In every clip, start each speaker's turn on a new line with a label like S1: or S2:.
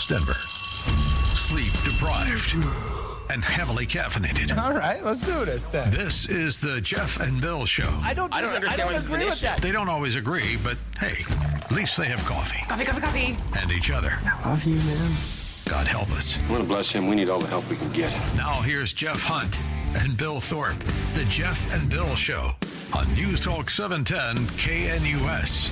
S1: KNUS Denver. Sleep deprived and heavily caffeinated.
S2: All right, let's do this then.
S1: This is the Jeff and Bill Show.
S3: I don't agree with that.
S1: They don't always agree, but hey, at least they have coffee.
S3: Coffee.
S1: And each other.
S2: I love you, man.
S1: God help us.
S4: I want to bless him. We need all the help we can get.
S1: Now here's Jeff Hunt and Bill Thorpe. The Jeff and Bill Show on News Talk 710 KNUS.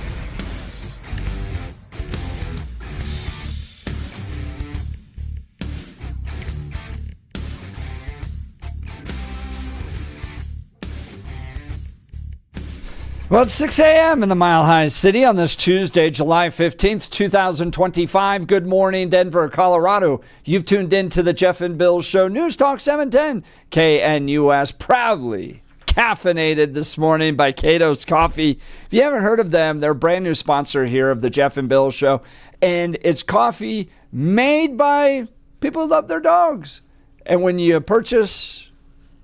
S5: Well, it's 6 a.m. in the Mile High City on this Tuesday, July 15th, 2025. Good morning, Denver, Colorado. You've tuned in to the Jeff and Bill Show, News Talk 710, KNUS, proudly caffeinated this morning by Cato's Coffee. If you haven't heard of them, they're a brand new sponsor here of the Jeff and Bill Show, and it's coffee made by people who love their dogs. And when you purchase,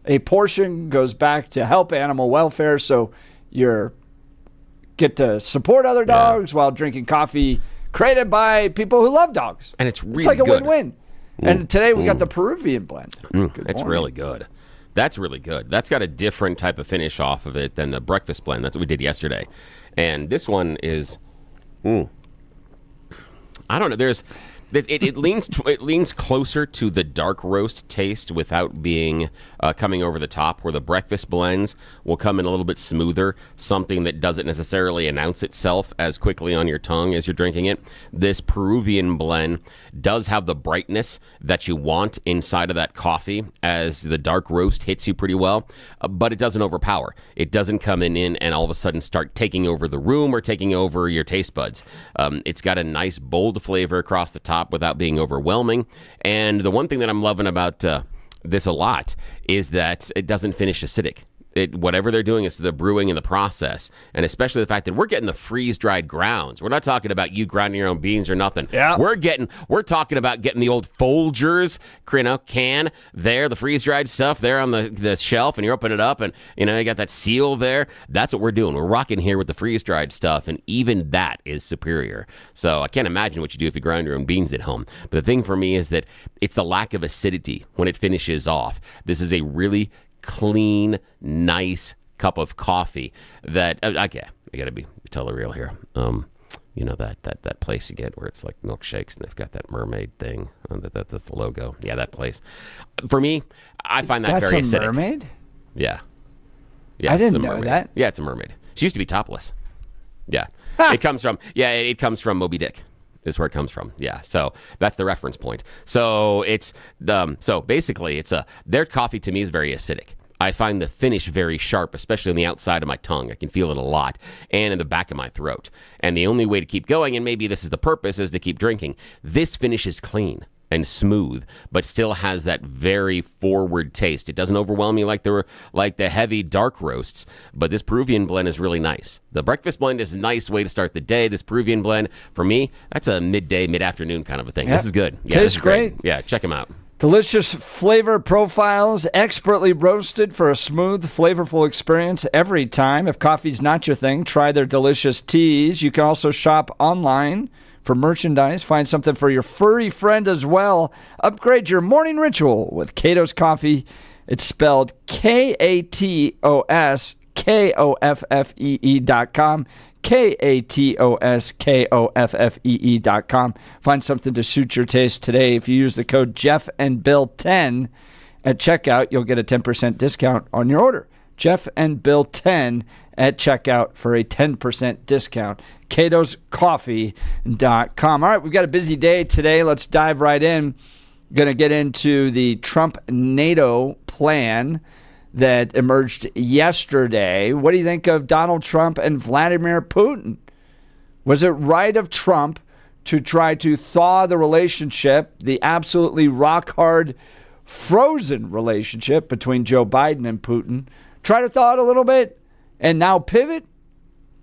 S5: a portion goes back to help animal welfare, so you get to support other dogs while drinking coffee created by people who love dogs.
S6: And it's really
S5: It's like a
S6: good.
S5: win-win. And today we got the Peruvian blend.
S6: It's really good. That's really good. That's got a different type of finish off of it than the breakfast blend. That's what we did yesterday. And this one is, I don't know. It leans closer to the dark roast taste without being coming over the top, where the breakfast blends will come in a little bit smoother, something that doesn't necessarily announce itself as quickly on your tongue as you're drinking it. This Peruvian blend does have the brightness that you want inside of that coffee as the dark roast hits you pretty well, but it doesn't overpower. It doesn't come in and all of a sudden start taking over the room or taking over your taste buds. It's got a nice bold flavor across the top without being overwhelming. And the one thing that I'm loving about this a lot is that it doesn't finish acidic. Whatever they're doing is the brewing and the process, and especially the fact that we're getting the freeze-dried grounds. We're not talking about you grinding your own beans or nothing.
S5: Yeah.
S6: We're talking about getting the old Folgers can there, the freeze-dried stuff there on the shelf, and you open it up, and you got that seal there. That's what we're doing. We're rocking here with the freeze-dried stuff, and even that is superior. So I can't imagine what you do if you grind your own beans at home. But the thing for me is that it's the lack of acidity when it finishes off. This is a really clean, nice cup of coffee that I gotta be totally real here. That place you get where it's like milkshakes and they've got that mermaid thing. That's the logo. Yeah, that place. For me, I find that very acidic.
S5: That's a mermaid?
S6: Yeah,
S5: I didn't know that.
S6: Yeah, it's a mermaid. She used to be topless. Yeah, it comes from Moby Dick. Is where it comes from. Yeah, so that's the reference point. So it's basically their coffee to me is very acidic. I find the finish very sharp, especially on the outside of my tongue. I can feel it a lot, and in the back of my throat. And the only way to keep going, and maybe this is the purpose, is to keep drinking. This finish is clean and smooth, but still has that very forward taste. It doesn't overwhelm you like the heavy dark roasts, but this Peruvian blend is really nice. The breakfast blend is a nice way to start the day. This Peruvian blend, for me, that's a midday, mid-afternoon kind of a thing.
S5: Yeah.
S6: This is good. Yeah,
S5: Tastes
S6: this is great.
S5: great.
S6: Yeah, check them out.
S5: Delicious flavor profiles, expertly roasted for a smooth, flavorful experience every time. If coffee's not your thing, try their delicious teas. You can also shop online for merchandise. Find something for your furry friend as well. Upgrade your morning ritual with Cato's Coffee. It's spelled KATOS, KOFFEE.com. KATOSKOFFEE.com. Find something to suit your taste today. If you use the code Jeff and Bill 10 at checkout, you'll get a 10% discount on your order. Jeff and Bill 10 at checkout for a 10% discount. KatosCoffee.com. All right, we've got a busy day today. Let's dive right in. Going to get into the Trump-NATO plan that emerged yesterday. What do you think of Donald Trump and Vladimir Putin? Was it right of Trump to try to thaw the relationship, the absolutely rock-hard, frozen relationship between Joe Biden and Putin, try to thaw it a little bit, and now pivot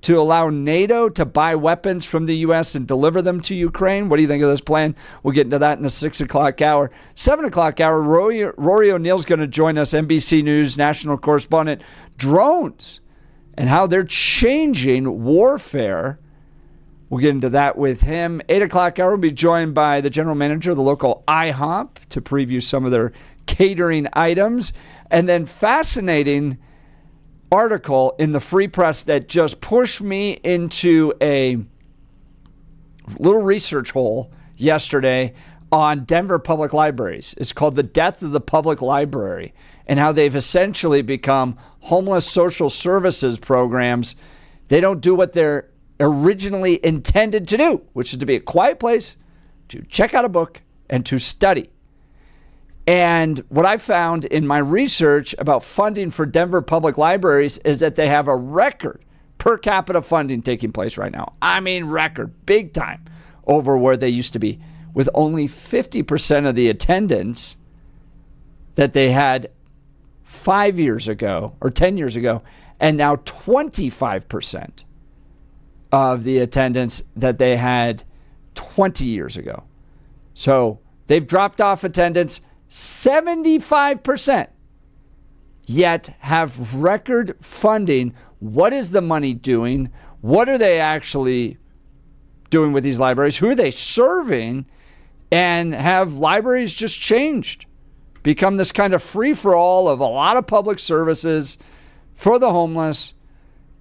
S5: to allow NATO to buy weapons from the U.S. and deliver them to Ukraine? What do you think of this plan? We'll get into that in the 6 o'clock hour. 7 o'clock hour, Rory O'Neill's going to join us, NBC News national correspondent. Drones and how they're changing warfare We'll get into that with him. 8 o'clock hour, we'll be joined by the general manager of the local IHOP to preview some of their catering items. And then fascinating article in the Free Press that just pushed me into a little research hole yesterday on Denver public libraries. It's called The Death of the Public Library, and how they've essentially become homeless social services programs. They don't do what they're originally intended to do, which is to be a quiet place, to check out a book, and to study. And what I found in my research about funding for Denver public libraries is that they have a record per capita funding taking place right now. I mean, record, big time, over where they used to be, with only 50% of the attendance that they had 5 years ago or 10 years ago, and now 25% of the attendance that they had 20 years ago. So they've dropped off attendance 75%, yet have record funding. What is the money doing? What are they actually doing with these libraries? Who are they serving? And have libraries just changed, become this kind of free-for-all of a lot of public services for the homeless,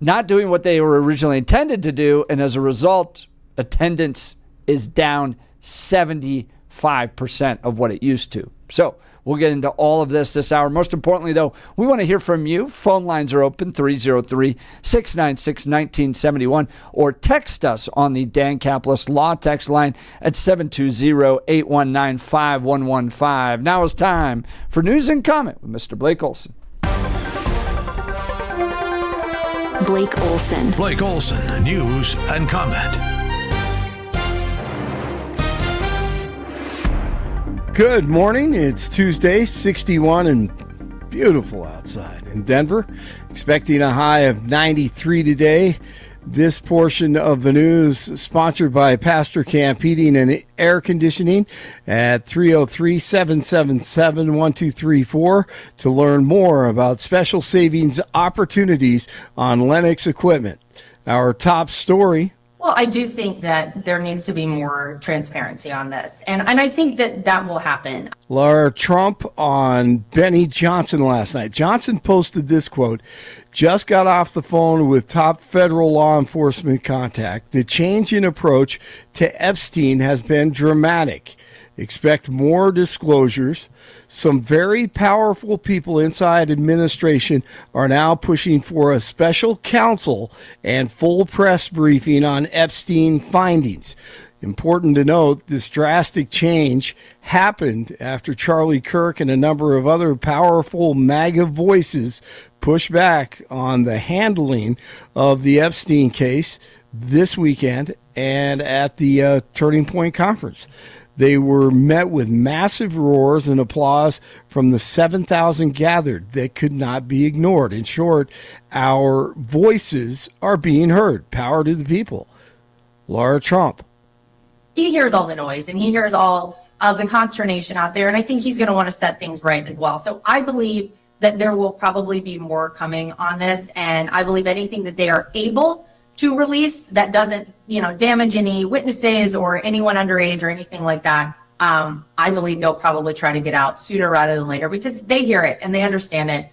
S5: not doing what they were originally intended to do, and as a result, attendance is down 75% of what it used to. So we'll get into all of this hour. Most importantly, though, we want to hear from you. Phone lines are open, 303-696-1971, or text us on the Dan Caplis Law text line at 720-819-5115. Now it's time for News and Comment with Mr. Blake Olson.
S7: Blake Olson.
S1: Blake Olson, News and Comment.
S2: Good morning. It's Tuesday, 61 and beautiful outside in Denver. Expecting a high of 93 today. This portion of the news sponsored by Pastor Camp Heating and Air Conditioning at 303-777-1234 to learn more about special savings opportunities on Lennox equipment. Our top story.
S3: Well, I do think that there needs to be more transparency on this, and I think that will happen.
S2: Laura Trump on Benny Johnson last night. Johnson posted this quote, "Just got off the phone with top federal law enforcement contact. The change in approach to Epstein has been dramatic. Expect more disclosures. Some very powerful people inside administration are now pushing for a special counsel and full press briefing on Epstein findings." Important to note, this drastic change happened after Charlie Kirk and a number of other powerful MAGA voices pushed back on the handling of the Epstein case this weekend and at the Turning Point Conference. They were met with massive roars and applause from the 7,000 gathered that could not be ignored. In short, our voices are being heard. Power to the people. Laura Trump.
S3: He hears all the noise, and he hears all of the consternation out there, and I think he's going to want to set things right as well. So I believe that there will probably be more coming on this, and I believe anything that they are able to release that doesn't, damage any witnesses or anyone underage or anything like that, I believe they'll probably try to get out sooner rather than later because they hear it and they understand it.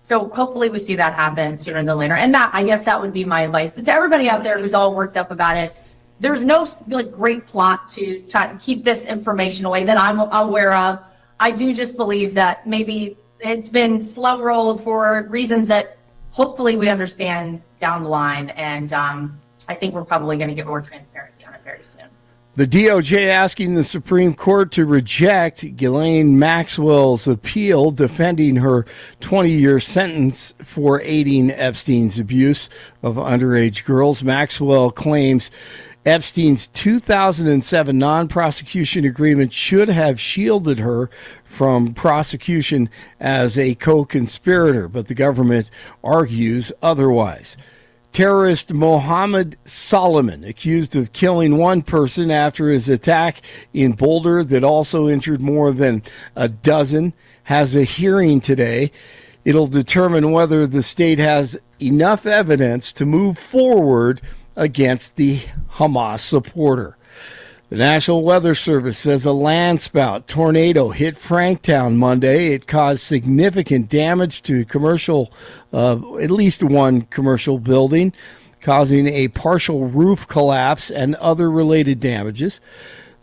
S3: So hopefully we see that happen sooner than later. And I guess that would be my advice. But to everybody out there who's all worked up about it, there's no great plot to try to keep this information away that I'm aware of. I do just believe that maybe it's been slow rolled for reasons that hopefully we understand down the line, and I think we're probably going to get more transparency on it very soon.
S2: The DOJ asking the Supreme Court to reject Ghislaine Maxwell's appeal defending her 20-year sentence for aiding Epstein's abuse of underage girls. Maxwell claims Epstein's 2007 non-prosecution agreement should have shielded her from prosecution as a co-conspirator, but the government argues otherwise. Terrorist Mohammed Solomon, accused of killing one person after his attack in Boulder that also injured more than a dozen, has a hearing today. It'll determine whether the state has enough evidence to move forward against the Hamas supporter. The National Weather Service says a landspout tornado hit Franktown Monday. It caused significant damage to at least one commercial building, causing a partial roof collapse and other related damages.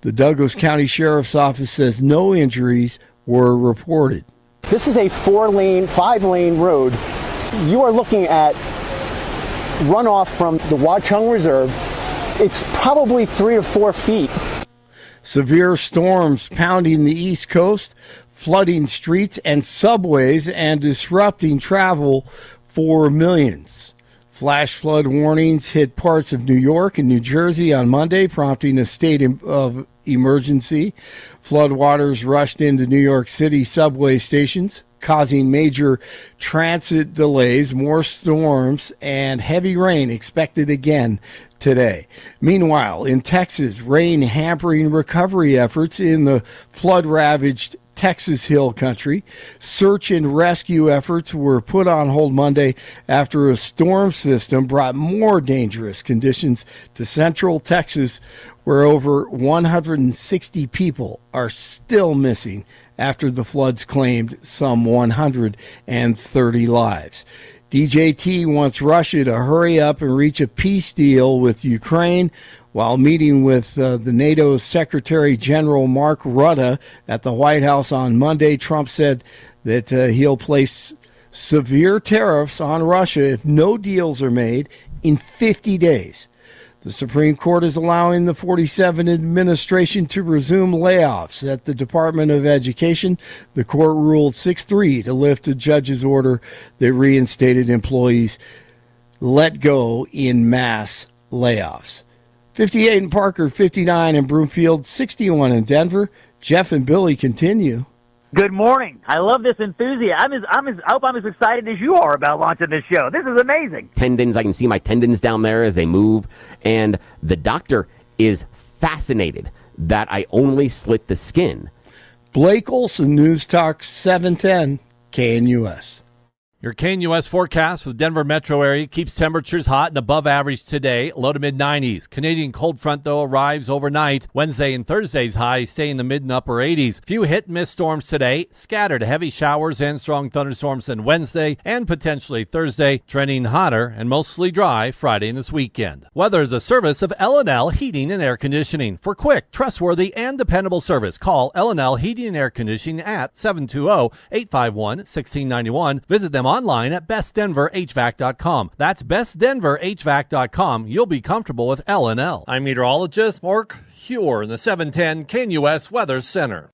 S2: The Douglas County Sheriff's Office says no injuries were reported.
S8: This is a 5-lane road. You are looking at runoff from the Watchung Reserve. It's probably 3 to 4 feet.
S2: Severe storms pounding the East Coast, flooding streets and subways, and disrupting travel for millions. Flash flood warnings hit parts of New York and New Jersey on Monday, prompting a state of emergency. Floodwaters rushed into New York City subway stations, causing major transit delays, more storms, and heavy rain expected again today. Meanwhile, in Texas, rain hampering recovery efforts in the flood-ravaged Texas Hill Country. Search and rescue efforts were put on hold Monday after a storm system brought more dangerous conditions to central Texas, where over 160 people are still missing after the floods claimed some 130 lives. DJT wants Russia to hurry up and reach a peace deal with Ukraine. While meeting with the NATO Secretary General Mark Rutte at the White House on Monday, Trump said that he'll place severe tariffs on Russia if no deals are made in 50 days. The Supreme Court is allowing the 47 administration to resume layoffs at the Department of Education. The court ruled 6-3 to lift a judge's order that reinstated employees let go in mass layoffs. 58 in Parker, 59 in Broomfield, 61 in Denver. Jeff and Billy continue.
S9: Good morning. I love this enthusiasm. I hope I'm as excited as you are about launching this show. This is amazing.
S6: Tendons, I can see my tendons down there as they move. And the doctor is fascinated that I only slit the skin.
S2: Blake Olson, News Talk 710 KNUS.
S10: Your KNUS forecast for the Denver metro area keeps temperatures hot and above average today, low to mid-90s. Canadian cold front, though, arrives overnight. Wednesday and Thursday's highs stay in the mid and upper 80s. Few hit-and-miss storms today, scattered heavy showers and strong thunderstorms on Wednesday and potentially Thursday, trending hotter and mostly dry Friday and this weekend. Weather is a service of L&L Heating and Air Conditioning. For quick, trustworthy, and dependable service, call L&L Heating and Air Conditioning at 720-851-1691. Visit them online at bestdenverhvac.com. That's bestdenverhvac.com. You'll be comfortable with L&L. I'm meteorologist Mark Huer in the 710 KNUS Weather Center.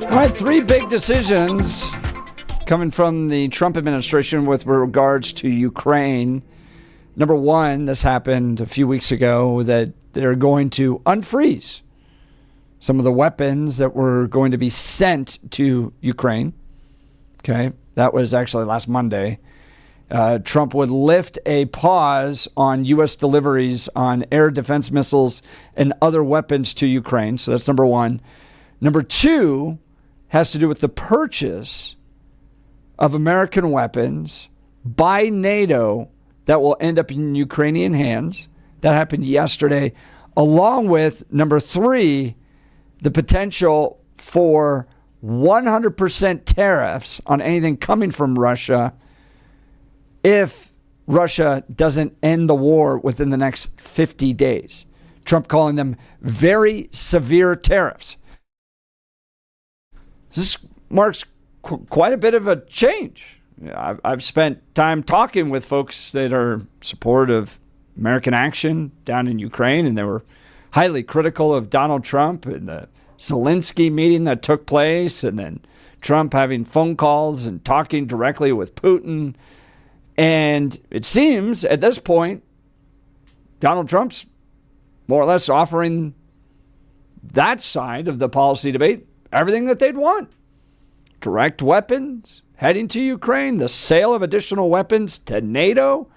S5: All right, three big decisions coming from the Trump administration with regards to Ukraine. Number one, this happened a few weeks ago, that they're going to unfreeze some of the weapons that were going to be sent to Ukraine. Okay, that was actually last Monday. Trump would lift a pause on U.S. deliveries on air defense missiles and other weapons to Ukraine. So that's number one. Number two has to do with the purchase of American weapons by NATO that will end up in Ukrainian hands. That happened yesterday, along with number 3, the potential for 100% tariffs on anything coming from Russia if Russia doesn't end the war within the next 50 days. Trump calling them very severe tariffs. This marks quite a bit of a change. I've spent time talking with folks that are supportive of American action down in Ukraine, and they were highly critical of Donald Trump and the Zelensky meeting that took place, and then Trump having phone calls and talking directly with Putin. And it seems at this point, Donald Trump's more or less offering that side of the policy debate everything that they'd want. Direct weapons heading to Ukraine, the sale of additional weapons to NATO,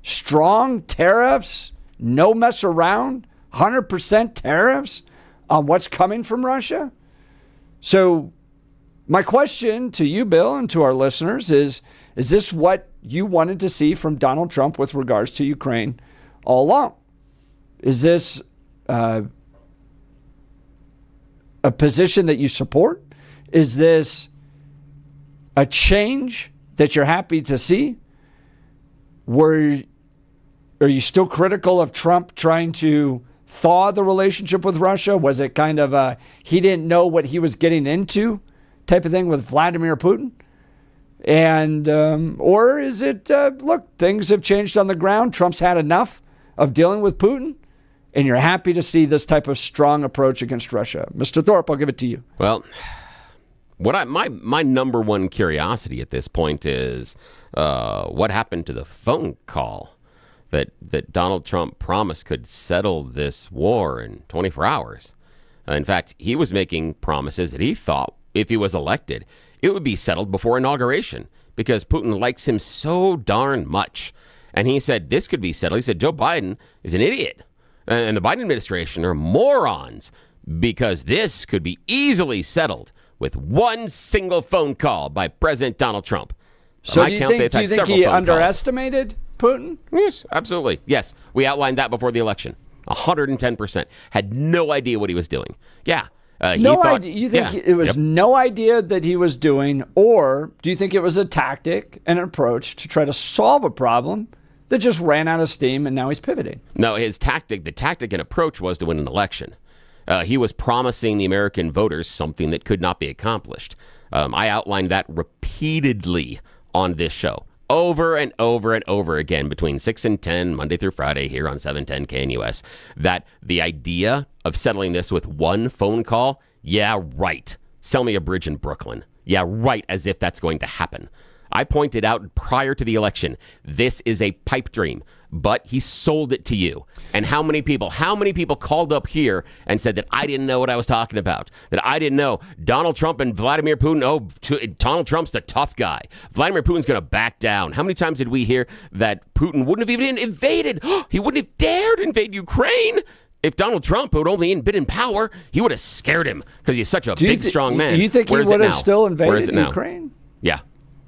S5: strong tariffs, no mess around, 100% tariffs on what's coming from Russia. So my question to you, Bill, and to our listeners is this what you wanted to see from Donald Trump with regards to Ukraine all along? Is this a position that you support? Is this a change that you're happy to see? Are you still critical of Trump trying to thaw the relationship with Russia? Was it kind of a he didn't know what he was getting into type of thing with Vladimir Putin? And or is it, look, things have changed on the ground. Trump's had enough of dealing with Putin, and you're happy to see this type of strong approach against Russia. Mr. Thorpe, I'll give it to you.
S6: Well, my number one curiosity at this point is what happened to the phone call that Donald Trump promised could settle this war in 24 hours. In fact, he was making promises that he thought if he was elected, it would be settled before inauguration because Putin likes him so darn much. And he said this could be settled. He said Joe Biden is an idiot and the Biden administration are morons because this could be easily settled with one single phone call by President Donald Trump.
S5: So do you think he underestimated Putin?
S6: Yes, absolutely. Yes, we outlined that before the election. 110%. Had no idea what he was doing. Yeah.
S5: Idea. You think it was no idea that he was doing, or do you think it was a tactic, an approach to try to solve a problem that just ran out of steam and now he's pivoting?
S6: No, the tactic and approach was to win an election. He was promising the American voters something that could not be accomplished. I outlined that repeatedly on this show, over and over and over again, between 6 and 10, Monday through Friday, here on 710 KNUS, that the idea of settling this with one phone call, yeah, right. Sell me a bridge in Brooklyn. Yeah, right, as if that's going to happen. I pointed out prior to the election, this is a pipe dream, but he sold it to you. And how many people called up here and said that I didn't know what I was talking about, that I didn't know Donald Trump and Vladimir Putin, Donald Trump's the tough guy. Vladimir Putin's going to back down. How many times did we hear that Putin wouldn't have even invaded? He wouldn't have dared invade Ukraine. If Donald Trump had only been in power, he would have scared him because he's such a big, strong man.
S5: You think he would have still invaded Ukraine?
S6: Yeah.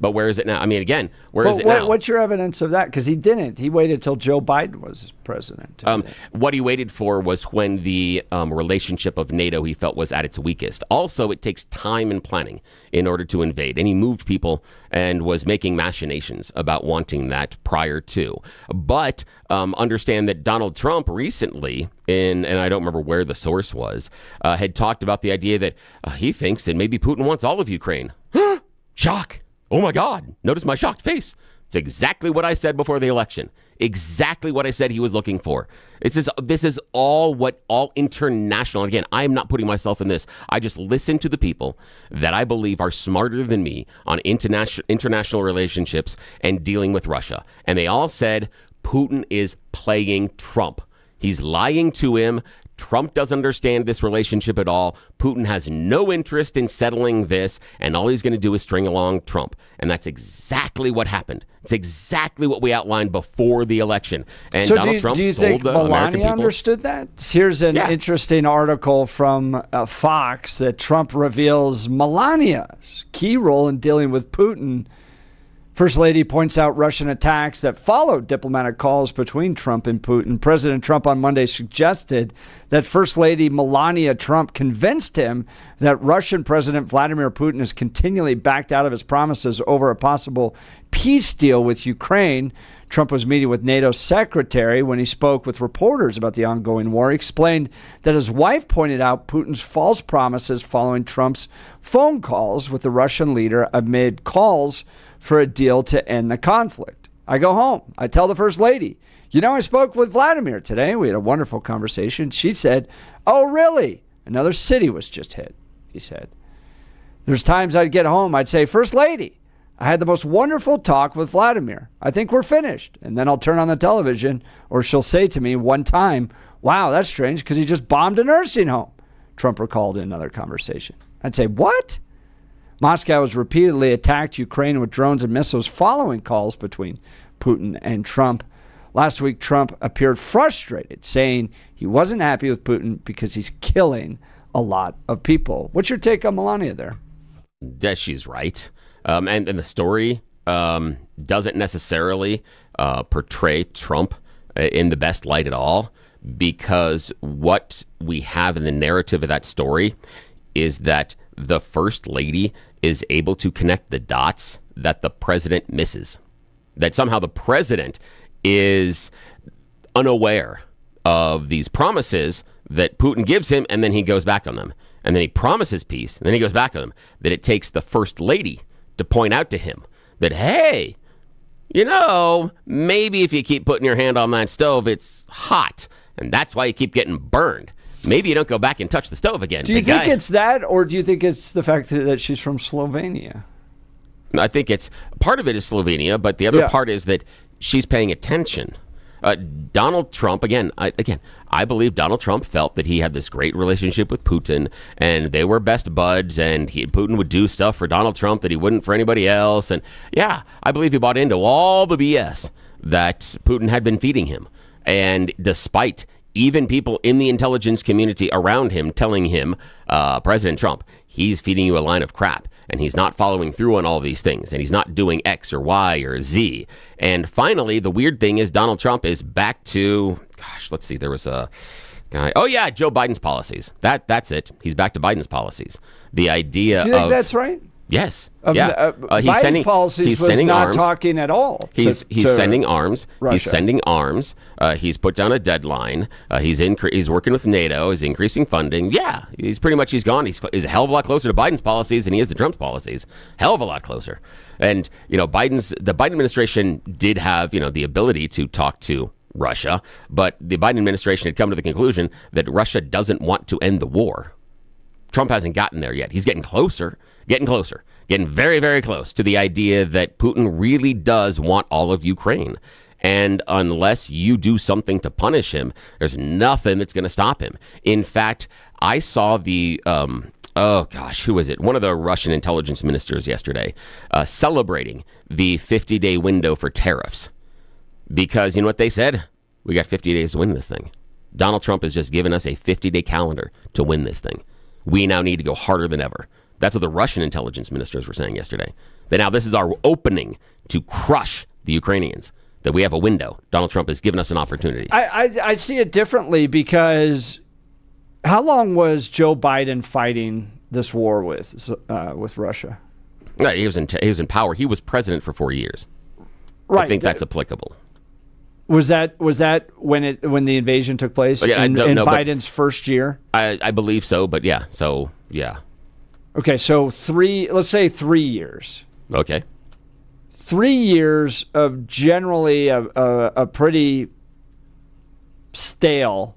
S6: But where is it now? I mean, again, where is it now?
S5: What's your evidence of that? Because he didn't. He waited till Joe Biden was president.
S6: What he waited for was when the relationship of NATO he felt was at its weakest. Also, it takes time and planning in order to invade. And he moved people and was making machinations about wanting that prior to. But understand that Donald Trump recently, and I don't remember where the source was, had talked about the idea that he thinks that maybe Putin wants all of Ukraine. Shock. Oh, my God. Notice my shocked face. It's exactly what I said before the election. Exactly what I said he was looking for. This is all international. And again, I am not putting myself in this. I just listen to the people that I believe are smarter than me on international relationships and dealing with Russia. And they all said Putin is playing Trump. He's lying to him. Trump doesn't understand this relationship at all. Putin has no interest in settling this, and all he's going to do is string along Trump. And that's exactly what happened. It's exactly what we outlined before the election. And
S5: so
S6: Donald Trump
S5: do you
S6: sold
S5: think
S6: the American
S5: Melania
S6: people.
S5: understood that? Here's an interesting article from Fox that Trump reveals Melania's key role in dealing with Putin First Lady points out Russian attacks that followed diplomatic calls between Trump and Putin. President Trump on Monday suggested that First Lady Melania Trump convinced him that Russian President Vladimir Putin has continually backed out of his promises over a possible peace deal with Ukraine. Trump was meeting with NATO secretary when he spoke with reporters about the ongoing war. He explained that his wife pointed out Putin's false promises following Trump's phone calls with the Russian leader amid calls for a deal to end the conflict. I go home. I tell the First Lady, I spoke with Vladimir today. We had a wonderful conversation. She said, oh, really? Another city was just hit, he said. There's times I'd get home, I'd say, First Lady, I had the most wonderful talk with Vladimir. I think we're finished. And then I'll turn on the television, or she'll say to me one time, wow, that's strange because he just bombed a nursing home. Trump recalled in another conversation. I'd say, what? Moscow has repeatedly attacked Ukraine with drones and missiles following calls between Putin and Trump. Last week, Trump appeared frustrated, saying he wasn't happy with Putin because he's killing a lot of people. What's your take on Melania there?
S6: That she's right. And the story doesn't necessarily portray Trump in the best light at all, because what we have in the narrative of that story is that the First Lady is able to connect the dots that the president misses. That somehow the president is unaware of these promises that Putin gives him, and then he goes back on them. And then he promises peace, and then he goes back on them. That it takes the First Lady to point out to him that, hey, maybe if you keep putting your hand on that stove, it's hot. And that's why you keep getting burned. Maybe you don't go back and touch the stove again.
S5: Do you think it's that, or do you think it's the fact that she's from Slovenia?
S6: I think it's part of it is Slovenia, but the other part is that she's paying attention. Donald Trump, I believe Donald Trump felt that he had this great relationship with Putin, and they were best buds, and Putin would do stuff for Donald Trump that he wouldn't for anybody else. And I believe he bought into all the BS that Putin had been feeding him. And despite even people in the intelligence community around him telling him, President Trump, he's feeding you a line of crap, and he's not following through on all these things, and he's not doing X or Y or Z. And finally, the weird thing is Donald Trump is back to, let's see, there was a guy. Oh, yeah, Joe Biden's policies. That's it. He's back to Biden's policies. The idea of...
S5: Do you think that's right?
S6: Yes.
S5: Biden's policies was not arms. Talking at all.
S6: He's sending arms. Russia. He's sending arms. He's put down a deadline. He's working with NATO. He's increasing funding. Yeah, he's gone. He's a hell of a lot closer to Biden's policies than he is to Trump's policies. Hell of a lot closer. And the Biden administration did have the ability to talk to Russia, but the Biden administration had come to the conclusion that Russia doesn't want to end the war. Trump hasn't gotten there yet. He's getting closer, getting very, very close to the idea that Putin really does want all of Ukraine. And unless you do something to punish him, there's nothing that's going to stop him. In fact, I saw the, who was it? One of the Russian intelligence ministers yesterday celebrating the 50-day window for tariffs. Because you know what they said? We got 50 days to win this thing. Donald Trump has just given us a 50-day calendar to win this thing. We now need to go harder than ever. That's what the Russian intelligence ministers were saying yesterday. That now this is our opening to crush the Ukrainians. That we have a window. Donald Trump has given us an opportunity.
S5: I see it differently because how long was Joe Biden fighting this war with Russia?
S6: No, he was in power. He was president for 4 years.
S5: Right.
S6: I think that's applicable.
S5: Was that when the invasion took place in Biden's first year?
S6: I believe so, but yeah.
S5: Okay, so let's say 3 years.
S6: Okay.
S5: 3 years of generally a pretty stale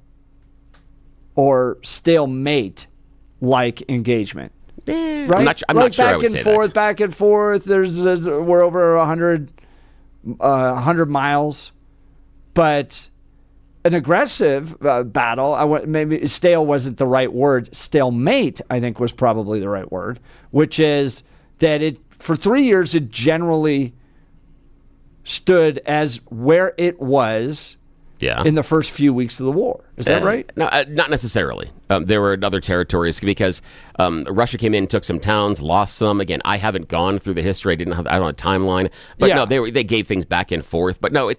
S5: or stalemate like engagement. Right?
S6: I'm not sure I would say that.
S5: Back and forth. We're over 100 miles. But an aggressive battle, maybe stale wasn't the right word. Stalemate, I think, was probably the right word, which is that for 3 years, it generally stood as where it was in the first few weeks of the war. Is that right?
S6: No, not necessarily. There were other territories because Russia came in, took some towns, lost some. Again, I haven't gone through the history. I don't have a timeline. But
S5: Yeah.
S6: no, they gave things back and forth. But no,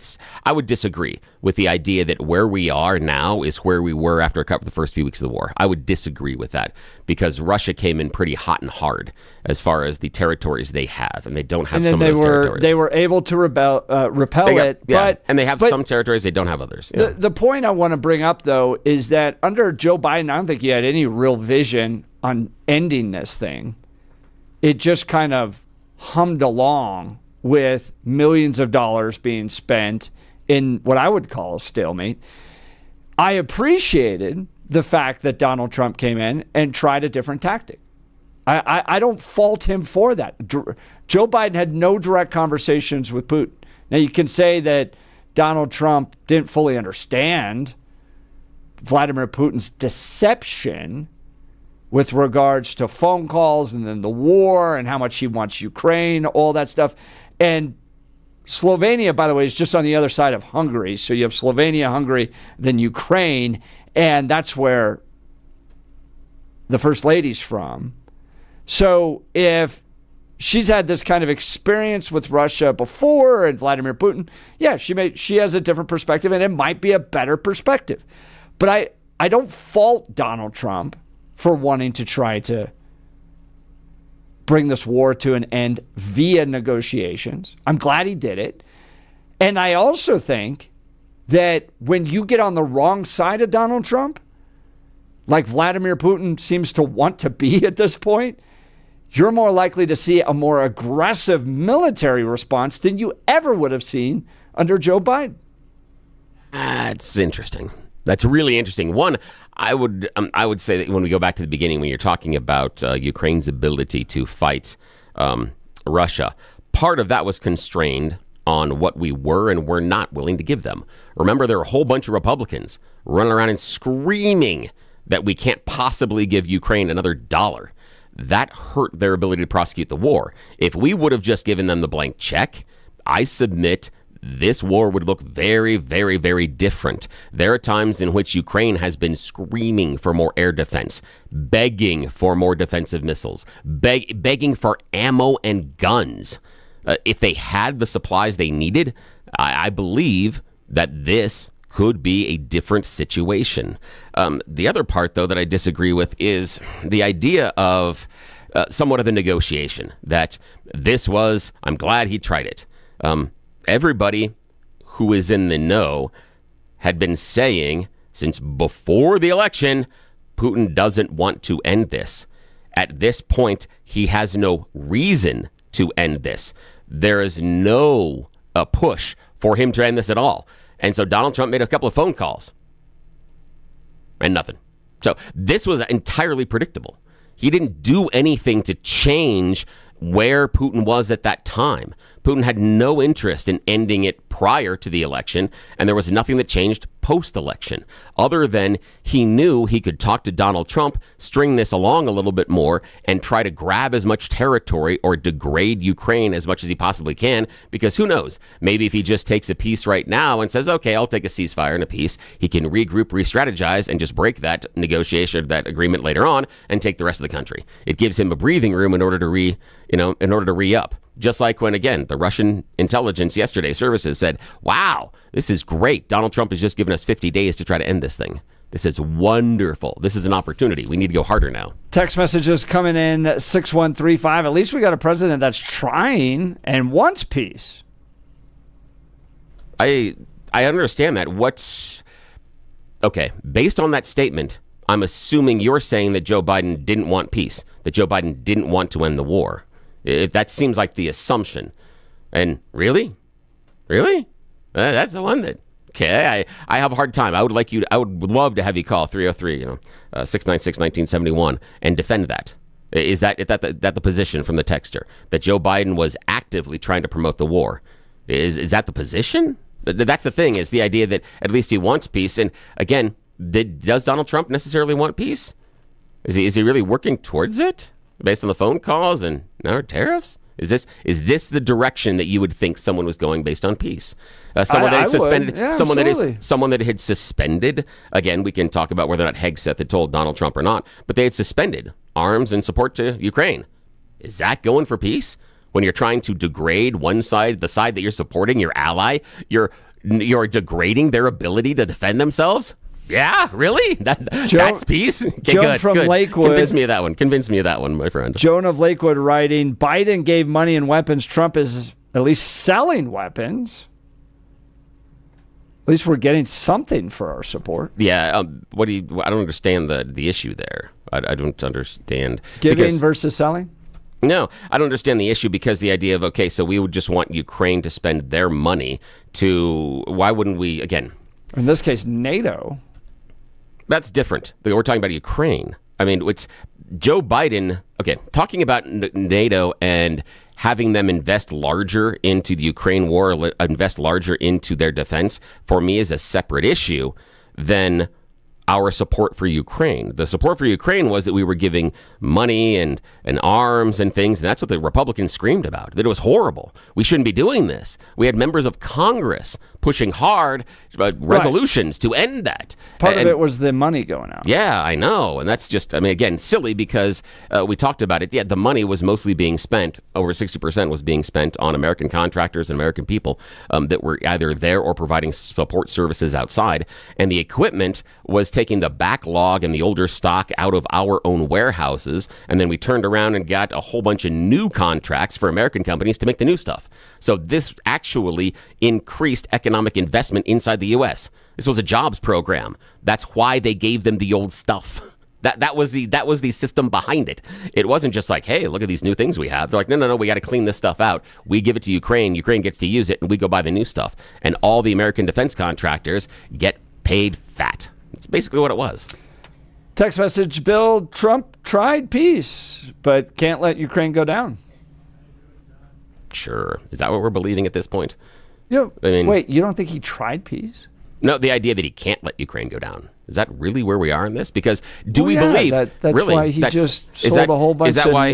S6: I would disagree with the idea that where we are now is where we were after the first few weeks of the war. I would disagree with that because Russia came in pretty hot and hard as far as the territories they have, and they don't have some of those territories.
S5: They were able to repel it,
S6: and they have some territories, they don't have others. Yeah.
S5: The point I want to bring up, though, is that under Joe Biden, I don't think he had any real vision on ending this thing. It just kind of hummed along with millions of dollars being spent in what I would call a stalemate. I appreciated the fact that Donald Trump came in and tried a different tactic. I don't fault him for that. Joe Biden had no direct conversations with Putin. Now, you can say that Donald Trump didn't fully understand Vladimir Putin's deception with regards to phone calls and then the war and how much he wants Ukraine, all that stuff. And Slovenia, by the way, is just on the other side of Hungary. So you have Slovenia, Hungary, then Ukraine, and that's where the First Lady's from. So if she's had this kind of experience with Russia before and Vladimir Putin, yeah, she has a different perspective, and it might be a better perspective. But I don't fault Donald Trump for wanting to try to bring this war to an end via negotiations. I'm glad he did it. And I also think that when you get on the wrong side of Donald Trump, like Vladimir Putin seems to want to be at this point, you're more likely to see a more aggressive military response than you ever would have seen under Joe Biden.
S6: That's interesting. That's really interesting. One, I would say that when we go back to the beginning, when you're talking about Ukraine's ability to fight Russia, part of that was constrained on what we were and were not willing to give them. Remember, there were a whole bunch of Republicans running around and screaming that we can't possibly give Ukraine another dollar. That hurt their ability to prosecute the war. If we would have just given them the blank check, I submit this war would look very, very, very different. There are times in which Ukraine has been screaming for more air defense, begging for more defensive missiles, begging for ammo and guns. If they had the supplies they needed, I believe that this could be a different situation. The other part, though, that I disagree with is the idea of somewhat of a negotiation, that this was, I'm glad he tried it. Everybody who is in the know had been saying since before the election, Putin doesn't want to end this. At this point, he has no reason to end this. There is no push for him to end this at all. And so Donald Trump made a couple of phone calls and nothing. So this was entirely predictable. He didn't do anything to change where Putin was at that time. Putin had no interest in ending it prior to the election, and there was nothing that changed post-election, other than he knew he could talk to Donald Trump, string this along a little bit more, and try to grab as much territory or degrade Ukraine as much as he possibly can, because who knows, maybe if he just takes a peace right now and says, okay, I'll take a ceasefire and a peace, he can regroup, re-strategize, and just break that negotiation, that agreement later on, and take the rest of the country. It gives him a breathing room in order to re-up. Just like when, again, the Russian intelligence yesterday services said, wow, this is great. Donald Trump has just given us 50 days to try to end this thing. This is wonderful. This is an opportunity. We need to go harder now.
S5: Text messages coming in 6135. At least we got a president that's trying and wants peace.
S6: I understand that. Okay, based on that statement, I'm assuming you're saying that Joe Biden didn't want peace, that Joe Biden didn't want to end the war. If that seems like the assumption. And really? That's the one that, okay, I have a hard time. I would love to have you call 303-696-1971 and defend that. Is that the position from the texter, that Joe Biden was actively trying to promote the war? Is that the position? That's the thing, is the idea that at least he wants peace. And again, does Donald Trump necessarily want peace? Is he really working towards it? Based on the phone calls and tariffs? Is this the direction that you would think someone was going based on peace? Someone that had suspended,
S5: Yeah,
S6: someone that had suspended. Again, we can talk about whether or not Hegseth had told Donald Trump or not, but they had suspended arms in support to Ukraine. Is that going for peace? When you're trying to degrade one side, the side that you're supporting, your ally, you're degrading their ability to defend themselves? Yeah, really? That's peace? Okay,
S5: Joan from Lakewood.
S6: Convince me of that one, my friend.
S5: Joan of Lakewood writing, Biden gave money and weapons. Trump is at least selling weapons. At least we're getting something for our support.
S6: Yeah, I don't understand the issue there. I don't understand.
S5: Giving versus selling?
S6: No, I don't understand the issue because the idea of, okay, so we would just want Ukraine to spend their money to, why wouldn't we, again?
S5: In this case, NATO.
S6: That's different. We're talking about Ukraine. I mean, it's Joe Biden, okay, talking about NATO and having them invest larger into the Ukraine war, invest larger into their defense, for me is a separate issue than our support for Ukraine. The support for Ukraine was that we were giving money and arms and things, and that's what the Republicans screamed about, that it was horrible. We shouldn't be doing this. We had members of Congress pushing hard resolutions to end that.
S5: Part of it was the money going out.
S6: Yeah, I know. And that's just, I mean, again, silly because we talked about it. Yeah, the money was mostly being spent, over 60% was being spent on American contractors and American people that were either there or providing support services outside. And the equipment was taking the backlog and the older stock out of our own warehouses. And then we turned around and got a whole bunch of new contracts for American companies to make the new stuff. So this actually increased economic investment inside the U.S. This was a jobs program. That's why they gave them the old stuff. That was the system behind it. It wasn't just like, hey, look at these new things we have. They're like, no, we got to clean this stuff out. We give it to Ukraine. Ukraine gets to use it, and we go buy the new stuff. And all the American defense contractors get paid fat. It's basically what it was.
S5: Text message, Bill, Trump tried peace, but can't let Ukraine go down.
S6: Sure. Is that what we're believing at this point?
S5: I mean, wait, you don't think he tried peace?
S6: No, the idea that he can't let Ukraine go down. Is that really where we are in this? Because we believe
S5: that's
S6: really
S5: why he just sold a whole bunch
S6: is that
S5: of
S6: why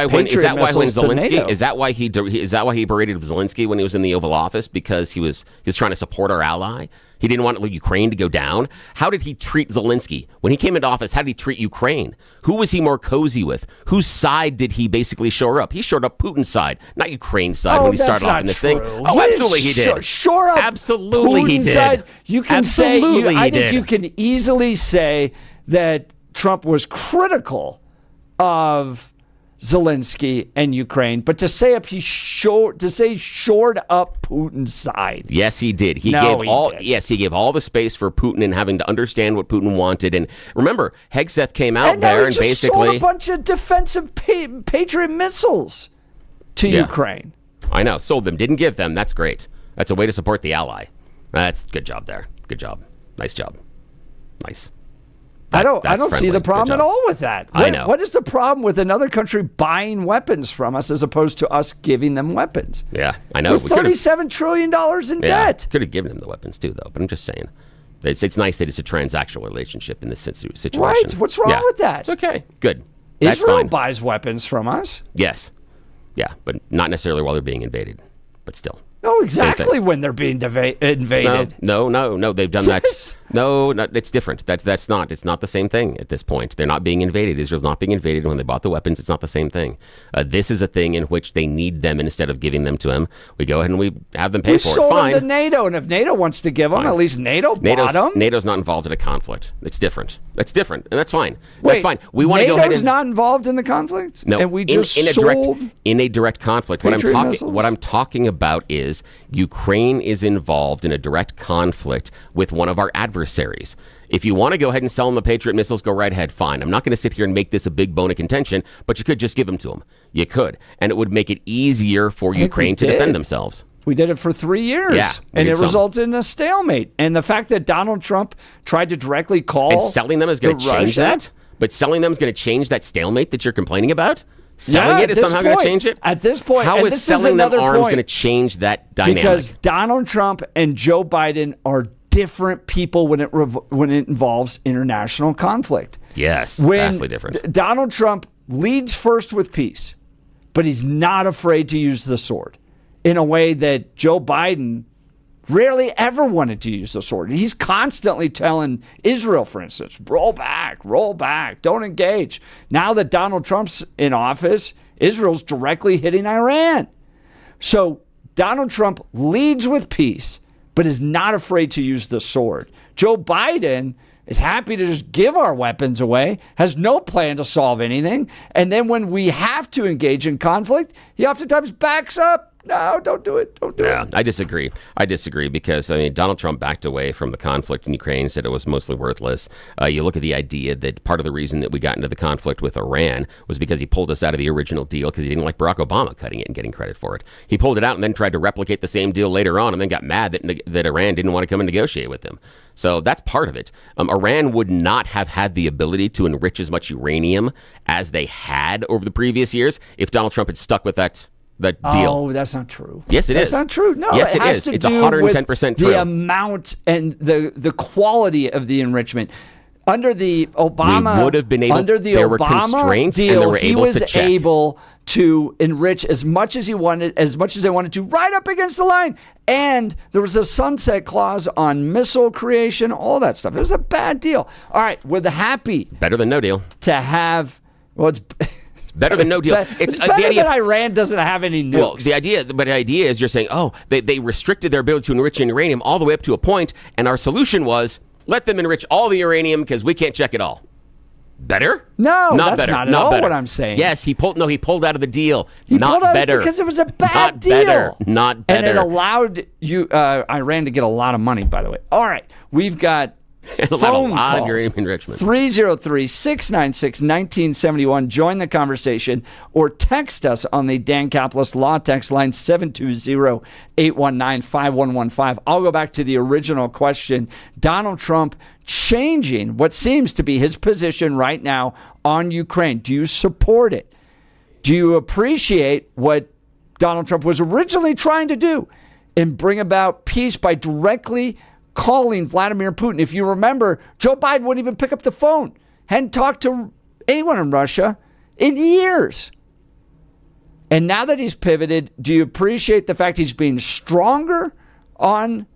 S6: when Zelensky
S5: is
S6: that why he berated Zelensky when he was in the Oval Office because he was trying to support our ally? He didn't want Ukraine to go down. How did he treat Zelensky? When he came into office, how did he treat Ukraine? Who was he more cozy with? Whose side did he basically shore up? He shored up Putin's side, not Ukraine's side when he started off in this thing. Oh, absolutely he did.
S5: Shore up
S6: absolutely
S5: Putin's
S6: he did.
S5: Side. You can
S6: absolutely
S5: I think you can easily say that Trump was critical of Zelensky and Ukraine, but to say he shored up Putin's side.
S6: Yes, he did. He gave all the space for Putin and having to understand what Putin wanted. And remember, Hegseth came out there and basically
S5: sold a bunch of defensive Patriot missiles to Ukraine.
S6: I know, sold them, didn't give them. That's great. That's a way to support the ally. That's good job there. Good job. Nice job. Nice.
S5: I don't see the problem at all with that.
S6: I know.
S5: What is the problem with another country buying weapons from us as opposed to us giving them weapons?
S6: Yeah, I know.
S5: With $37 trillion in debt.
S6: Could have given them the weapons too, though. But I'm just saying, it's nice that it's a transactional relationship in this situation.
S5: Right. What's wrong with that?
S6: It's okay. Good. That's
S5: Israel
S6: fine.
S5: buys weapons from us.
S6: Yes. Yeah, but not necessarily while they're being invaded. But still.
S5: No, exactly when they're being invaded.
S6: No. They've done that. No, it's different. It's not the same thing at this point. They're not being invaded. Israel's not being invaded. When they bought the weapons, it's not the same thing. This is a thing in which they need them, and instead of giving them to them, we go ahead and we have them pay for it.
S5: We sold
S6: Fine.
S5: them to NATO, and if NATO wants to give them, at least NATO bought them.
S6: NATO's not involved in a conflict. It's different. That's different, and that's fine. That's fine. We want to go ahead
S5: NATO's not involved in the conflict?
S6: No,
S5: and we just
S6: in a direct conflict. What I'm talking about is Ukraine is involved in a direct conflict with one of our adversaries. If you want to go ahead and sell them the Patriot missiles, go right ahead. Fine. I'm not going to sit here and make this a big bone of contention, but you could just give them to them. You could, and it would make it easier for Ukraine to defend themselves.
S5: We did it for 3 years, and it resulted in a stalemate. And the fact that Donald Trump tried to directly call
S6: and selling them is going to change that. But selling them is going to change that stalemate that you're complaining about. Selling it is somehow going to change it?
S5: At this point,
S6: how is selling them arms going to change that dynamic?
S5: Because Donald Trump and Joe Biden are different people when it involves international conflict.
S6: Yes, vastly different.
S5: Donald Trump leads first with peace. but he's not afraid to use the sword in a way that Joe Biden rarely ever wanted to use the sword. He's constantly telling Israel, for instance, roll back, don't engage. Now that Donald Trump's in office, Israel's directly hitting Iran. So Donald Trump leads with peace, but is not afraid to use the sword. Joe Biden is happy to just give our weapons away, has no plan to solve anything, and then when we have to engage in conflict, he oftentimes backs up. No, don't do it. Don't do it.
S6: I disagree. Because, Donald Trump backed away from the conflict in Ukraine, said it was mostly worthless. You look at the idea that part of the reason that we got into the conflict with Iran was because he pulled us out of the original deal because he didn't like Barack Obama cutting it and getting credit for it. He pulled it out and then tried to replicate the same deal later on and then got mad that Iran didn't want to come and negotiate with him. So that's part of it. Iran would not have had the ability to enrich as much uranium as they had over the previous years if Donald Trump had stuck with that deal.
S5: Oh, that's not true.
S6: Yes, it is.
S5: That's not true. No,
S6: yes,
S5: it has
S6: is.
S5: to
S6: It's
S5: do
S6: 110%
S5: with
S6: true.
S5: the amount and the quality of the enrichment. Under the Obama,
S6: we would have been able.
S5: Under the
S6: there
S5: Obama
S6: were constraints,
S5: deal,
S6: and they were
S5: he
S6: able
S5: was
S6: to check.
S5: able to enrich as much as he wanted, as much as they wanted to, right up against the line. And there was a sunset clause on missile creation, all that stuff. It was a bad deal. All right, we're happy.
S6: Better than no deal.
S5: To have, well, it's
S6: better than no deal.
S5: It's better that Iran doesn't have any nukes.
S6: Well, the idea is you're saying, they restricted their ability to enrich uranium all the way up to a point, and our solution was let them enrich all the uranium because we can't check it all. Better?
S5: No,
S6: not
S5: that's
S6: better.
S5: not at all what I'm saying.
S6: Yes, he pulled out of the deal.
S5: He
S6: not
S5: pulled out
S6: better.
S5: because it was a bad
S6: not
S5: deal.
S6: Better. Not better.
S5: And it allowed Iran to get a lot of money, by the way. All right, we've got phone
S6: a lot
S5: calls.
S6: of uranium enrichment.
S5: 303-696-1971. Join the conversation or text us on the Dan Caplis Law text line 720-819-5115. I'll go back to the original question. Donald Trump changing what seems to be his position right now on Ukraine. Do you support it? Do you appreciate what Donald Trump was originally trying to do and bring about peace by directly calling Vladimir Putin? If you remember, Joe Biden wouldn't even pick up the phone. Hadn't talked to anyone in Russia in years. And now that he's pivoted, do you appreciate the fact he's being stronger on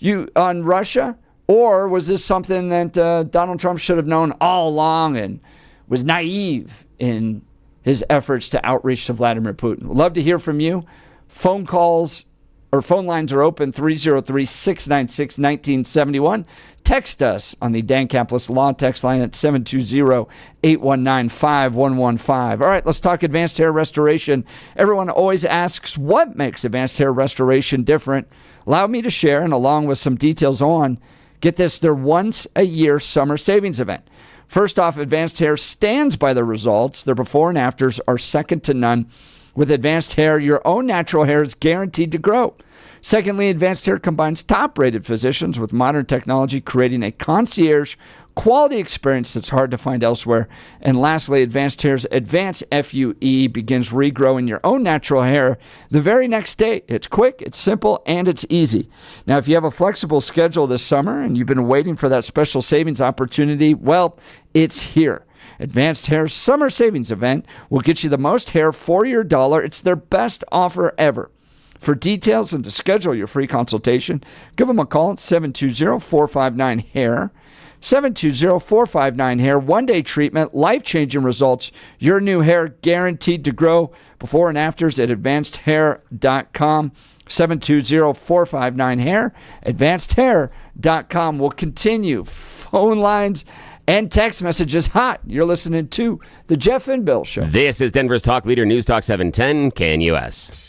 S5: Russia? Or was this something that Donald Trump should have known all along and was naive in his efforts to outreach to Vladimir Putin? We'd love to hear from you. Phone calls or phone lines are open, 303-696-1971. Text us on the Dan Caplis Law text line at 720-819-5115. All right, let's talk advanced hair restoration. Everyone always asks, what makes advanced hair restoration different? Allow me to share, and along with some details on, get this, their once-a-year summer savings event. First off, Advanced Hair stands by the results. Their before and afters are second to none. With Advanced Hair, your own natural hair is guaranteed to grow. Secondly, Advanced Hair combines top-rated physicians with modern technology, creating a concierge quality experience that's hard to find elsewhere. And lastly, Advanced Hair's Advanced FUE begins regrowing your own natural hair the very next day. It's quick, it's simple, and it's easy. Now, if you have a flexible schedule this summer and you've been waiting for that special savings opportunity, well, it's here. Advanced Hair's Summer Savings Event will get you the most hair for your dollar. It's their best offer ever. For details and to schedule your free consultation, give them a call at 720-459-HAIR. 720-459-HAIR. One-day treatment, life-changing results. Your new hair guaranteed to grow. Before and afters at advancedhair.com. 720-459-HAIR. Advancedhair.com. Will continue. Phone lines and text messages hot. You're listening to The Jeff and Bill Show.
S6: This is Denver's Talk Leader, News Talk 710 KNUS.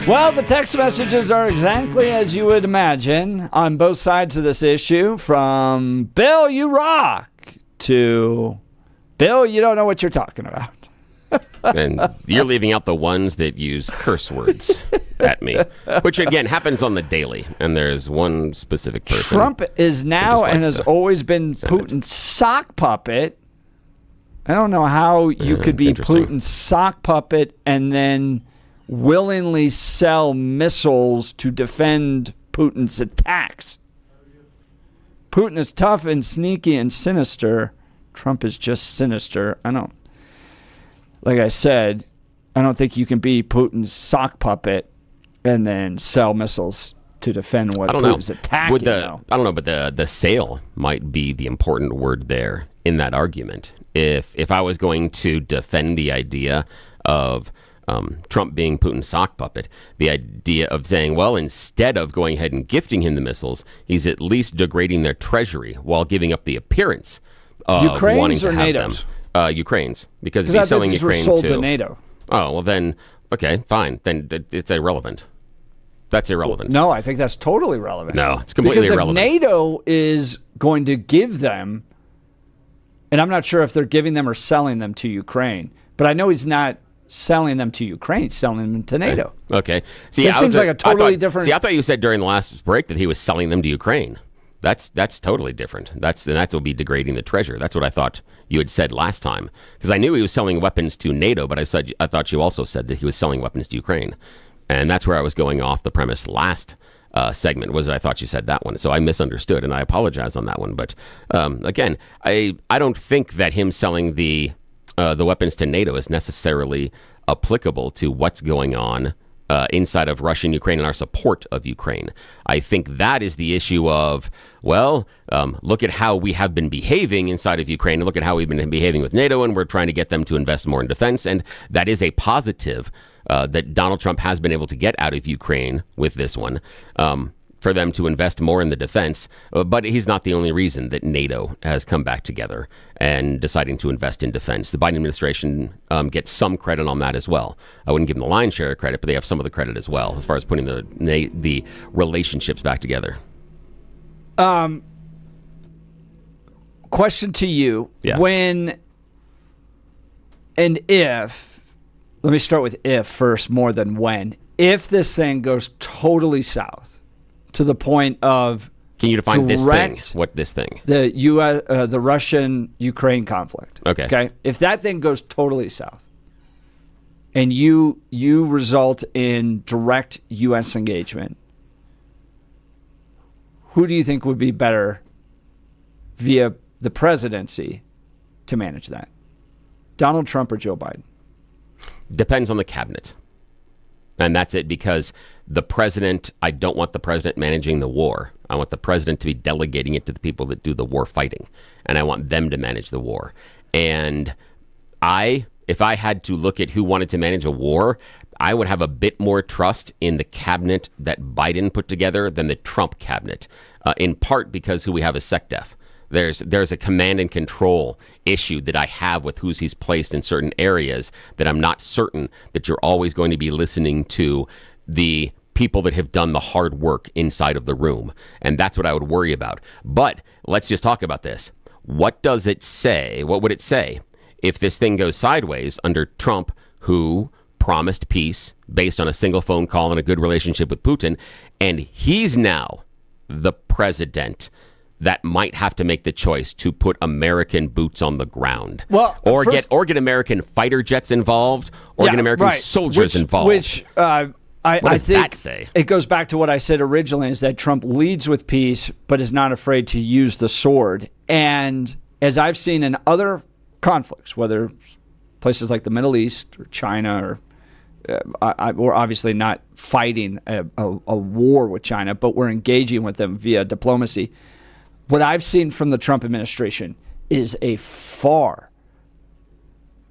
S5: Well, the text messages are exactly as you would imagine on both sides of this issue, from Bill, you rock, to Bill, you don't know what you're talking about.
S6: And you're leaving out the ones that use curse words at me, which again happens on the daily. And there's one specific person.
S5: Trump is now and has always been Putin's sock puppet. I don't know how you could be Putin's sock puppet and then willingly sell missiles to defend Putin's attacks. Putin is tough and sneaky and sinister. Trump is just sinister. Like I said, I don't think you can be Putin's sock puppet and then sell missiles to defend what Putin's attacking.
S6: I don't know, but the sale might be the important word there in that argument. If I was going to defend the idea of Trump being Putin's sock puppet, the idea of saying, well, instead of going ahead and gifting him the missiles, he's at least degrading their treasury while giving up the appearance of wanting to have
S5: NATO's?
S6: them. Ukraine's, because if he's selling Ukraine
S5: sold to NATO.
S6: Oh, well then, okay, fine. Then it's irrelevant. That's irrelevant.
S5: No, I think that's totally relevant.
S6: No, it's completely irrelevant.
S5: Because if NATO is going to give them, and I'm not sure if they're giving them or selling them to Ukraine, but I know he's not selling them to Ukraine, he's selling them to NATO.
S6: Okay. See,
S5: it seems like a totally different...
S6: See, I thought you said during the last break that he was selling them to Ukraine. That's totally different. That will be degrading the treasure. That's what I thought you had said last time. Because I knew he was selling weapons to NATO, but I thought you also said that he was selling weapons to Ukraine. And that's where I was going off the premise last segment, was that I thought you said that one. So I misunderstood, and I apologize on that one. But again, I don't think that him selling the weapons to NATO is necessarily applicable to what's going on inside of Russia and Ukraine and our support of Ukraine. I think that is the issue of, well, look at how we have been behaving inside of Ukraine, and look at how we've been behaving with NATO, and we're trying to get them to invest more in defense. And that is a positive that Donald Trump has been able to get out of Ukraine with this one, for them to invest more in the defense. But he's not the only reason that NATO has come back together and deciding to invest in defense. The Biden administration gets some credit on that as well. I wouldn't give them the lion's share of credit, but they have some of the credit as well as far as putting the relationships back together.
S5: Question to you.
S6: Yeah.
S5: When and if, let me start with if first more than when. If this thing goes totally south, to the point of,
S6: can you define this thing? What this thing?
S5: The Russian-Ukraine conflict.
S6: Okay.
S5: If that thing goes totally south, and you result in direct U.S. engagement, who do you think would be better via the presidency to manage that? Donald Trump or Joe Biden?
S6: Depends on the cabinet. And that's it, because the president, I don't want the president managing the war. I want the president to be delegating it to the people that do the war fighting. And I want them to manage the war. And if I had to look at who wanted to manage a war, I would have a bit more trust in the cabinet that Biden put together than the Trump cabinet, in part because who we have is SecDef. There's a command and control issue that I have with who's he's placed in certain areas that I'm not certain that you're always going to be listening to the people that have done the hard work inside of the room. And that's what I would worry about. But let's just talk about this. What does it say? What would it say if this thing goes sideways under Trump, who promised peace based on a single phone call and a good relationship with Putin, and he's now the president that might have to make the choice to put American boots on the ground, or get American fighter jets involved, or get American soldiers involved.
S5: What
S6: does
S5: think
S6: that say?
S5: It goes back to what I said originally: is that Trump leads with peace, but is not afraid to use the sword. And as I've seen in other conflicts, whether places like the Middle East or China, or we're obviously not fighting a war with China, but we're engaging with them via diplomacy. What I've seen from the Trump administration is a far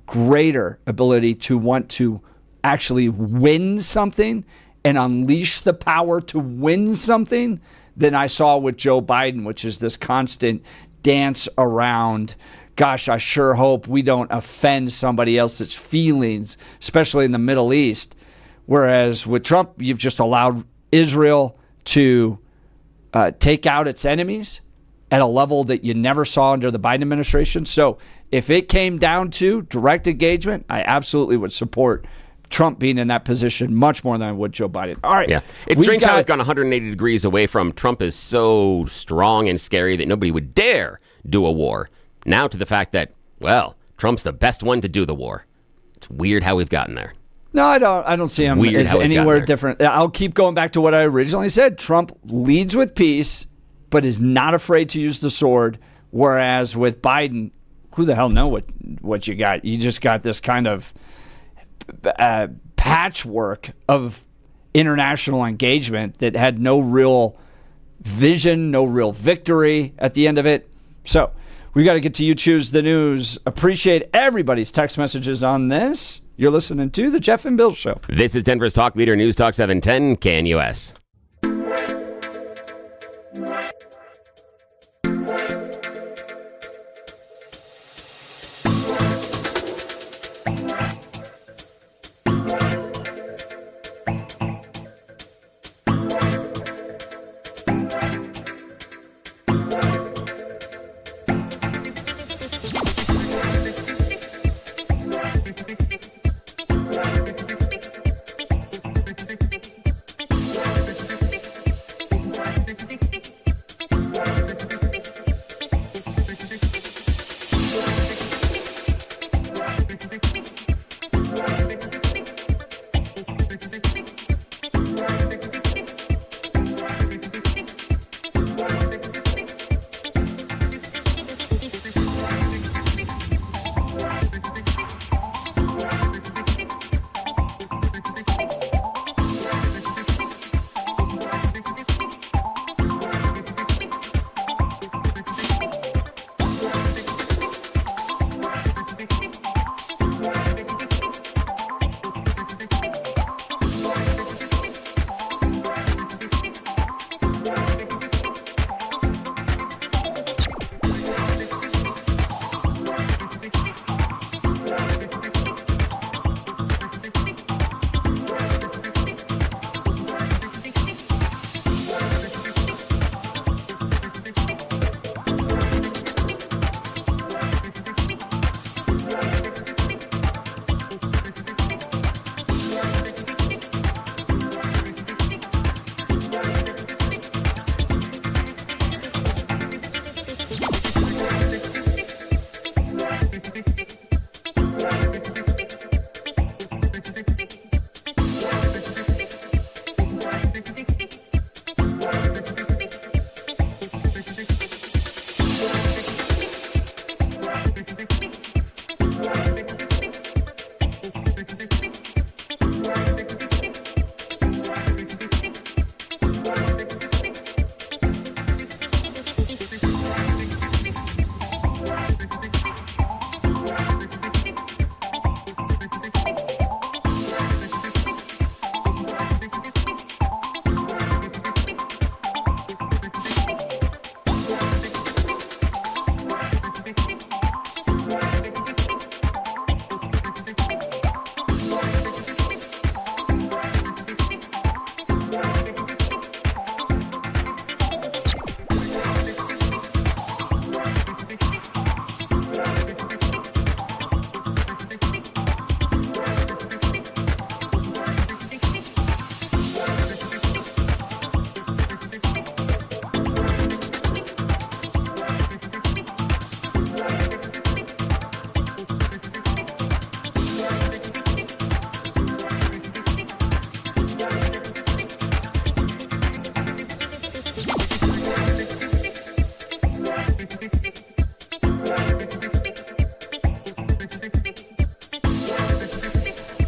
S5: greater ability to want to actually win something and unleash the power to win something than I saw with Joe Biden, which is this constant dance around, gosh, I sure hope we don't offend somebody else's feelings, especially in the Middle East, Whereas with Trump, you've just allowed Israel to take out its enemies at a level that you never saw under the Biden administration. So if it came down to direct engagement, I absolutely would support Trump being in that position much more than I would Joe Biden. All right.
S6: Yeah. It's strange how we've gone 180 degrees away from Trump is so strong and scary that nobody would dare do a war. Now to the fact that, well, Trump's the best one to do the war. It's weird how we've gotten there.
S5: No, I don't see him as anywhere different. I'll keep going back to what I originally said. Trump leads with peace, but is not afraid to use the sword. Whereas with Biden, who the hell know what you got? You just got this kind of patchwork of international engagement that had no real vision, no real victory at the end of it. So we got to get to You Choose the News. Appreciate everybody's text messages on this. You're listening to The Jeff and Bill Show.
S6: This is Denver's Talk Leader News Talk 710 KNUS.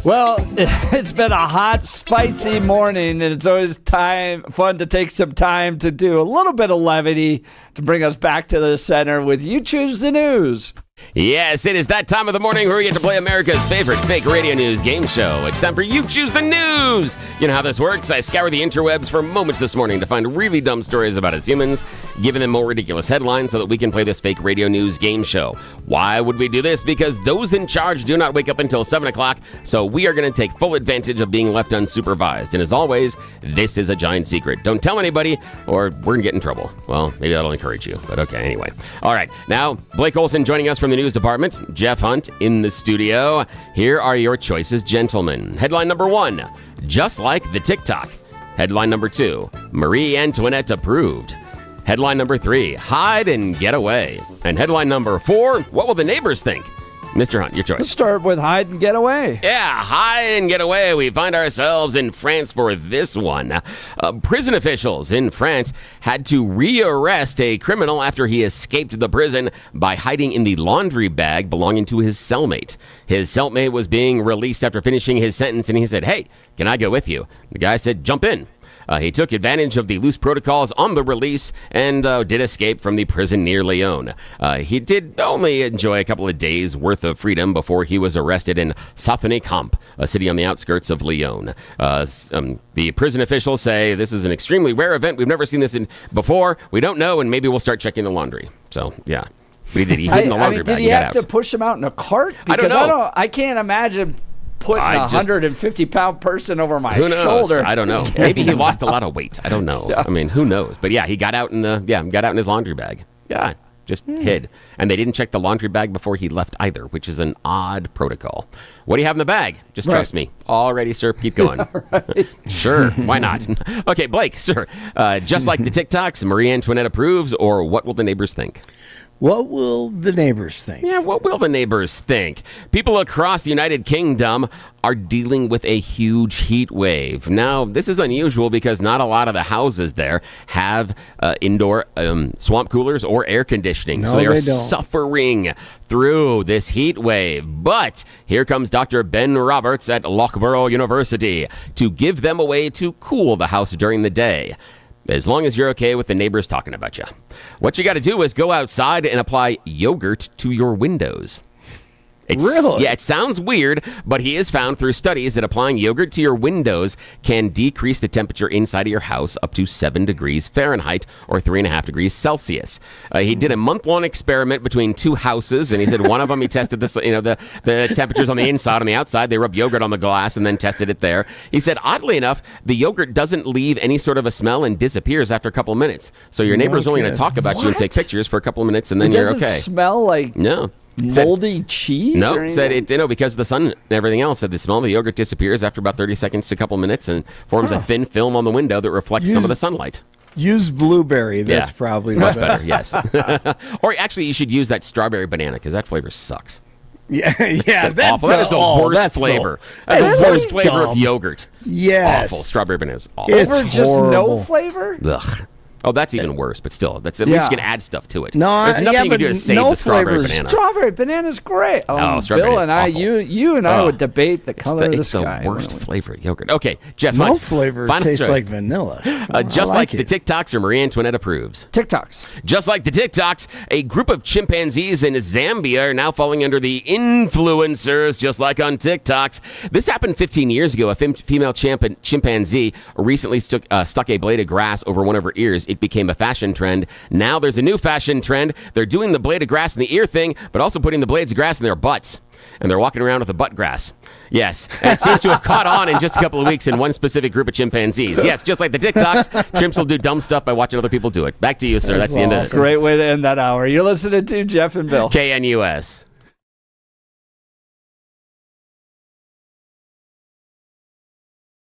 S5: Well, it's been a hot, spicy morning, and it's always fun to take some time to do a little bit of levity to bring us back to the center with You Choose the News.
S6: Yes, it is that time of the morning where we get to play America's favorite fake radio news game show. It's time for You Choose the News. You know how this works. I scour the interwebs for moments this morning to find really dumb stories about us humans, giving them more ridiculous headlines so that we can play this fake radio news game show. Why would we do this? Because those in charge do not wake up until 7 o'clock, so we are going to take full advantage of being left unsupervised. And as always, this is a giant secret. Don't tell anybody, or we're going to get in trouble. Well, maybe that'll encourage you, but okay, anyway. All right, now, Blake Olson joining us from the news department, Jeff Hunt in the studio. Here are your choices, gentlemen. Headline number 1, just like the TikTok. Headline number 2, Marie Antoinette approved. Headline number 3, hide and get away. And headline number 4, what will the neighbors think? Mr. Hunt, your choice.
S5: Let's start with hide and get away.
S6: Yeah, hide and get away. We find ourselves in France for this one. Prison officials in France had to rearrest a criminal after he escaped the prison by hiding in the laundry bag belonging to his cellmate. His cellmate was being released after finishing his sentence, and he said, "Hey, can I go with you?" The guy said, "Jump in." He took advantage of the loose protocols on the release and did escape from the prison near Lyon. He did only enjoy a couple of days' worth of freedom before he was arrested in Sathony-Camp, a city on the outskirts of Lyon. The prison officials say this is an extremely rare event. We've never seen this before. We don't know, and maybe we'll start checking the laundry. So, yeah. He did. He hid in the laundry bag.
S5: Did he have to push him out in a cart? Because
S6: I don't know.
S5: I can't imagine putting a 150-pound person over my
S6: who knows?
S5: shoulder.
S6: I don't know. Maybe he lost a lot of weight. I don't know. I mean, who knows? But yeah, he got out in his laundry bag. Yeah, just hid. And they didn't check the laundry bag before he left either, which is an odd protocol. What do you have in the bag? Just trust me. Already, sir. Keep going. Sure. Why not? Okay, Blake, sir. Just like the TikToks, Marie Antoinette approves, or what will the neighbors think?
S2: What will the neighbors think?
S6: Yeah, what will the neighbors think? People across the United Kingdom are dealing with a huge heat wave. Now, this is unusual because not a lot of the houses there have indoor swamp coolers or air conditioning.
S2: No,
S6: so they are
S2: they don't.
S6: suffering through this heat wave. But here comes Dr. Ben Roberts at Loughborough University to give them a way to cool the house during the day, as long as you're okay with the neighbors talking about you. What you got to do is go outside and apply yogurt to your windows.
S2: Really?
S6: Yeah, it sounds weird, but he has found through studies that applying yogurt to your windows can decrease the temperature inside of your house up to 7 degrees Fahrenheit or 3.5 degrees Celsius. He did a month-long experiment between 2 houses, and he said one of them he tested this, the temperatures on the inside, on the outside. They rubbed yogurt on the glass and then tested it there. He said, oddly enough, the yogurt doesn't leave any sort of a smell and disappears after a couple of minutes. So your neighbor's only going to talk about you and take pictures for a couple of minutes, and then you're okay.
S5: It doesn't smell like moldy cheese?
S6: No, said it, because of the sun and everything else, said the smell of the yogurt disappears after about 30 seconds to a couple minutes and forms a thin film on the window that reflects some of the sunlight.
S2: Use blueberry. That's probably
S6: much
S2: the
S6: better.
S2: best.
S6: Yes. Or actually, you should use that strawberry banana because that flavor sucks.
S2: Yeah,
S6: That's awful. That is the worst flavor. That's the worst flavor of yogurt.
S2: Yes.
S6: Awful. Strawberry banana is awful.
S2: It's
S5: just
S2: horrible.
S5: no flavor?
S6: Ugh. Oh, that's even worse, but still, that's at least you can add stuff to it.
S2: No,
S6: there's nothing you can do to save the strawberry
S2: flavors.
S6: banana.
S5: Strawberry banana's great.
S6: Strawberry
S5: Bill
S6: is
S5: and I,
S6: awful.
S5: you and I would debate the color of the
S6: It's
S5: sky.
S6: the worst flavor of yogurt. Okay, Jeff
S2: No
S6: Hunt.
S2: flavor tastes like vanilla.
S6: Just
S2: I
S6: like
S2: it.
S6: the TikToks, or Marie Antoinette approves.
S5: TikToks.
S6: Just like the TikToks, a group of chimpanzees in Zambia are now falling under the influencers, just like on TikToks. This happened 15 years ago. A female chimpanzee recently stuck a blade of grass over one of her ears. It became a fashion trend. Now there's a new fashion trend. They're doing the blade of grass in the ear thing, but also putting the blades of grass in their butts. And they're walking around with the butt grass. Yes. And it seems to have caught on in just a couple of weeks in one specific group of chimpanzees. Yes, just like the TikToks, chimps will do dumb stuff by watching other people do it. Back to you, sir. That's the end of it.
S5: Great way to end that hour. You're listening to Jeff and Bill.
S6: KNUS.